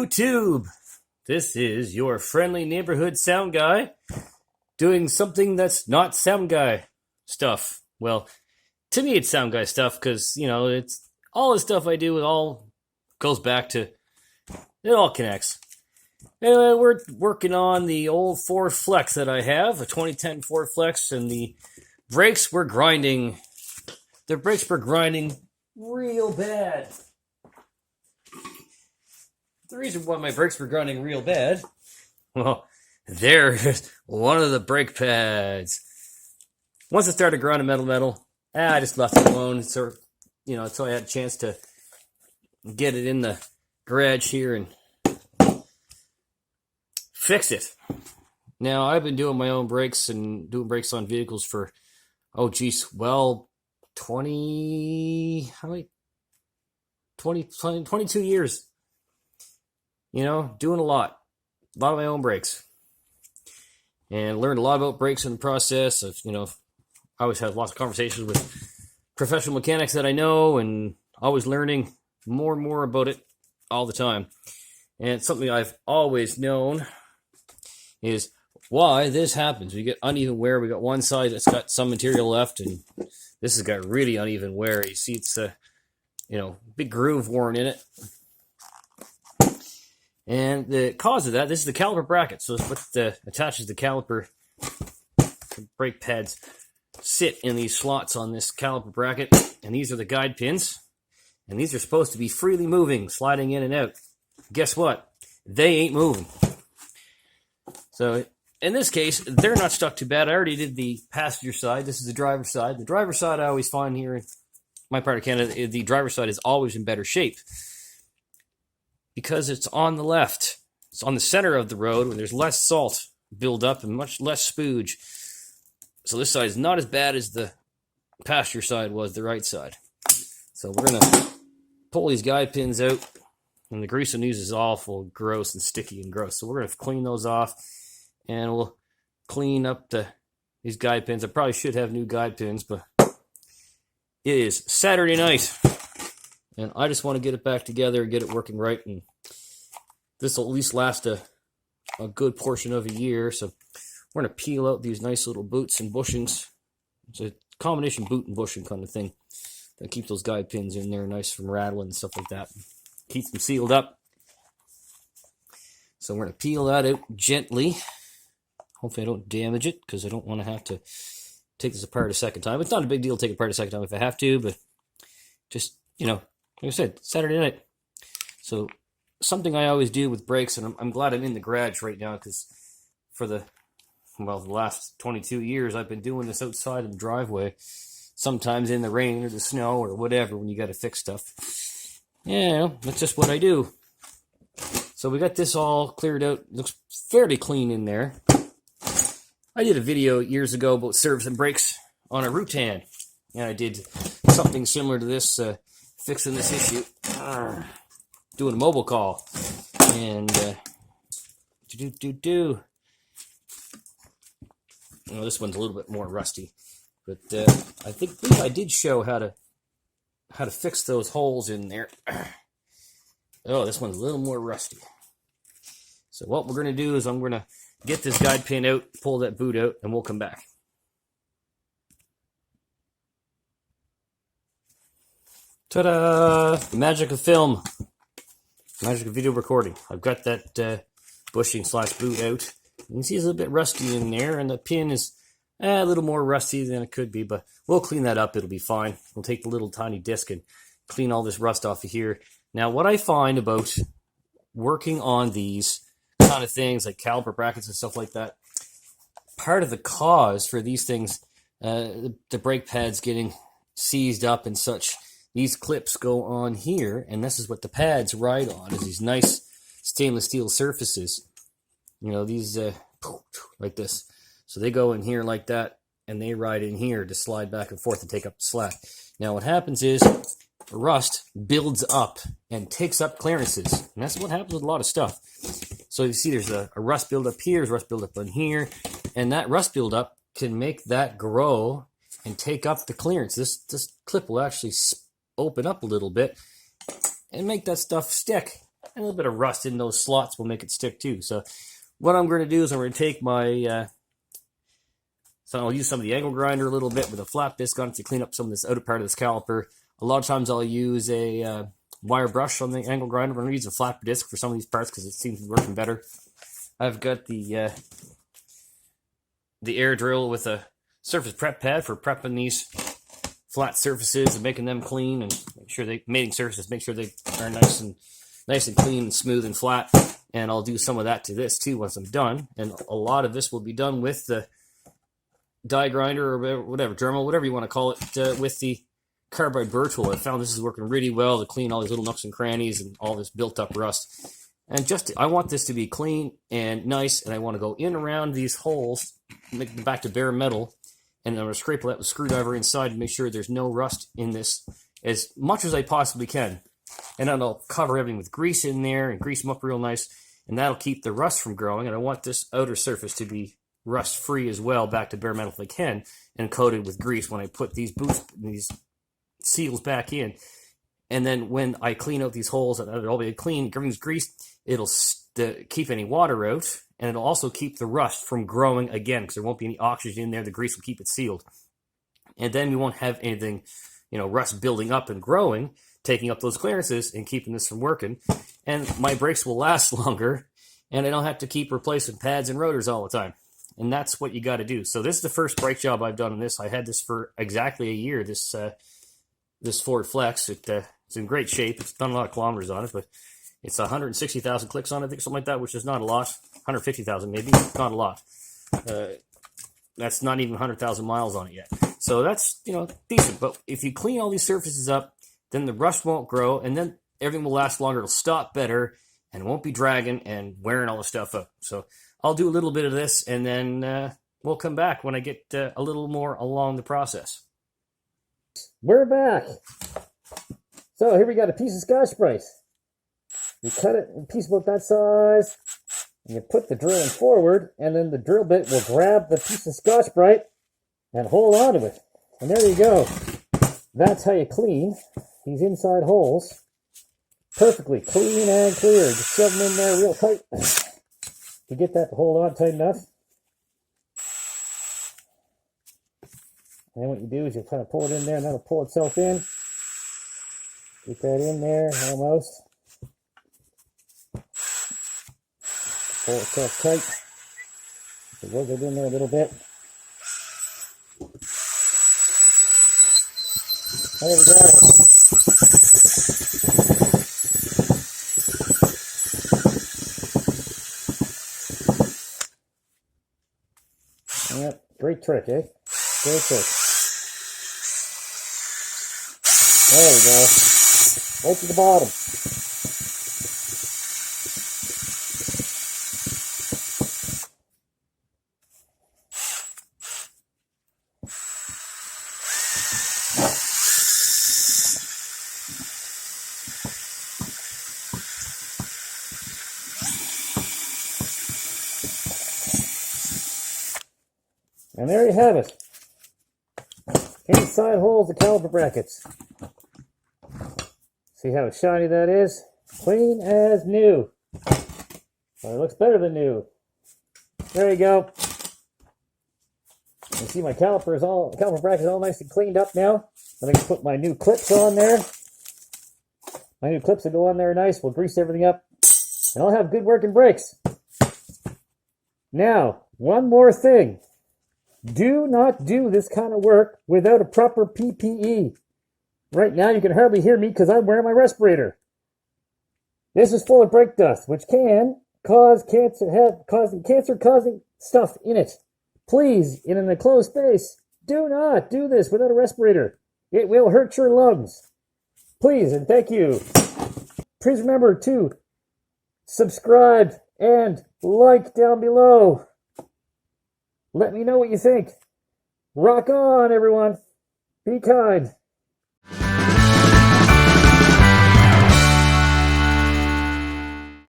YouTube. This is your friendly neighborhood sound guy doing something that's not sound guy stuff. Well, to me it's sound guy stuff because, it's all the stuff I do, it all goes back to, it all connects. Anyway, we're working on the old Ford Flex that I have, a 2010 Ford Flex, and the brakes were grinding. The brakes were grinding real bad. The reason why my brakes were grinding real bad, well, there's one of the brake pads. Once it started grinding metal, I just left it alone. So, until I had a chance to get it in the garage here and fix it. Now, I've been doing my own brakes and doing brakes on vehicles for, 22 years. Doing a lot of my own brakes. And learned a lot about brakes in the process of, I always have lots of conversations with professional mechanics that I know and always learning more and more about it all the time. And it's something I've always known is why this happens. We get uneven wear. We got one side that's got some material left, and this has got really uneven wear. You see it's a, big groove worn in it. And the cause of that, this is the caliper bracket. So it's what attaches the caliper. The brake pads sit in these slots on this caliper bracket. And these are the guide pins. And these are supposed to be freely moving, sliding in and out. Guess what? They ain't moving. So in this case, they're not stuck too bad. I already did the passenger side. This is the driver's side. The driver's side I always find here in my part of Canada, the driver's side is always in better shape. Because it's on the left. It's on the center of the road where there's less salt build up and much less spooge. So this side is not as bad as the passenger side was, the right side. So we're going to pull these guide pins out. And the grease on these is awful gross and sticky and gross. So we're going to clean those off. And we'll clean up these guide pins. I probably should have new guide pins, but it is Saturday night. And I just want to get it back together and get it working right. And this will at least last a good portion of a year. So we're going to peel out these nice little boots and bushings. It's a combination boot and bushing kind of thing. That keeps those guide pins in there nice from rattling and stuff like that. Keeps them sealed up. So we're going to peel that out gently. Hopefully I don't damage it because I don't want to have to take this apart a second time. It's not a big deal to take it apart a second time if I have to, but just, like I said, Saturday night. So something I always do with brakes, and I'm glad I'm in the garage right now because for the last 22 years I've been doing this outside in the driveway, sometimes in the rain or the snow or whatever when you got to fix stuff. That's just what I do. So we got this all cleared out. It looks fairly clean in there. I did a video years ago about servicing brakes on a Rutan, and I did something similar to this, fixing this issue, doing a mobile call, and this one's a little bit more rusty, but I think I did show how to fix those holes in there. Oh, this one's a little more rusty. So what we're going to do is I'm going to get this guide pin out, pull that boot out, and we'll come back. Ta-da! Magic of film. Magic of video recording. I've got that bushing / boot out. You can see it's a little bit rusty in there, and the pin is a little more rusty than it could be, but we'll clean that up. It'll be fine. We'll take the little tiny disc and clean all this rust off of here. Now, what I find about working on these kind of things, like caliper brackets and stuff like that, part of the cause for these things, the brake pads getting seized up and such, these clips go on here, and this is what the pads ride on, is these nice stainless steel surfaces. These like this. So they go in here like that, and they ride in here to slide back and forth and take up the slack. Now what happens is rust builds up and takes up clearances. And that's what happens with a lot of stuff. So you see there's a rust buildup here, there's rust buildup on here, and that rust buildup can make that grow and take up the clearance. This clip will actually open up a little bit and make that stuff stick. a little bit of rust in those slots will make it stick too. So what I'm going to do is I'm going to take my, so I'll use some of the angle grinder a little bit with a flat disc on it to clean up some of this outer part of this caliper. A lot of times I'll use a wire brush on the angle grinder, but I'm going to use a flat disc for some of these parts because it seems to be working better. I've got the air drill with a surface prep pad for prepping these flat surfaces and making them clean, and make sure mating surfaces, make sure they are nice and clean and smooth and flat. And I'll do some of that to this too once I'm done. And a lot of this will be done with the die grinder or whatever, Dremel, whatever you want to call it, with the carbide burr tool. I found this is working really well to clean all these little nooks and crannies and all this built up rust. And I want this to be clean and nice, and I want to go in around these holes, make them back to bare metal, and I'm going to scrape that with a screwdriver inside to make sure there's no rust in this as much as I possibly can. And then I'll cover everything with grease in there and grease them up real nice, and that'll keep the rust from growing. And I want this outer surface to be rust free as well, back to bare metal if I can, and coated with grease when I put these seals back in. And then when I clean out these holes, and it'll all be clean, everything's greased, it'll keep any water out, and it'll also keep the rust from growing again, because there won't be any oxygen in there. The grease will keep it sealed. And then we won't have anything, rust building up and growing, taking up those clearances and keeping this from working. And my brakes will last longer, and I don't have to keep replacing pads and rotors all the time. And that's what you got to do. So this is the first brake job I've done on this. I had this for exactly a year, this Ford Flex. It's in great shape. It's done a lot of kilometers on it, but it's 160,000 clicks on it, I think, something like that, which is not a lot. 150,000 maybe, not a lot. That's not even 100,000 miles on it yet. So that's, decent. But if you clean all these surfaces up, then the rust won't grow, and then everything will last longer. It'll stop better, and it won't be dragging and wearing all the stuff up. So I'll do a little bit of this, and then we'll come back when I get a little more along the process. We're back. So here we got a piece of Scotch-Brite. You cut it in a piece about that size, and you put the drill in forward, and then the drill bit will grab the piece of Scotch-Brite and hold on to it. And there you go. That's how you clean these inside holes. Perfectly clean and clear. Just shove them in there real tight to get that to hold on tight enough. And then what you do is you kind of pull it in there, and that'll pull itself in. Get that in there, almost. Pull itself tight. So wiggle it in there a little bit. There we go. Yep, great trick, eh? Great trick. There we go. Right to the bottom. And there you have it. Inside holes, the caliper brackets. See how shiny that is? Clean as new. Well, it looks better than new. There you go. You see my caliper bracket is all nice and cleaned up now. I'm going to put my new clips on there. My new clips will go on there nice. We'll grease everything up. And I'll have good working brakes. Now, one more thing. Do not do this kind of work without a proper PPE. Right now, you can hardly hear me because I'm wearing my respirator. This is full of brake dust, which can cause cancer-causing stuff in it. Please, in an enclosed space, do not do this without a respirator. It will hurt your lungs. Please, and thank you. Please remember to subscribe and like down below. Let me know what you think. Rock on, everyone. Be kind.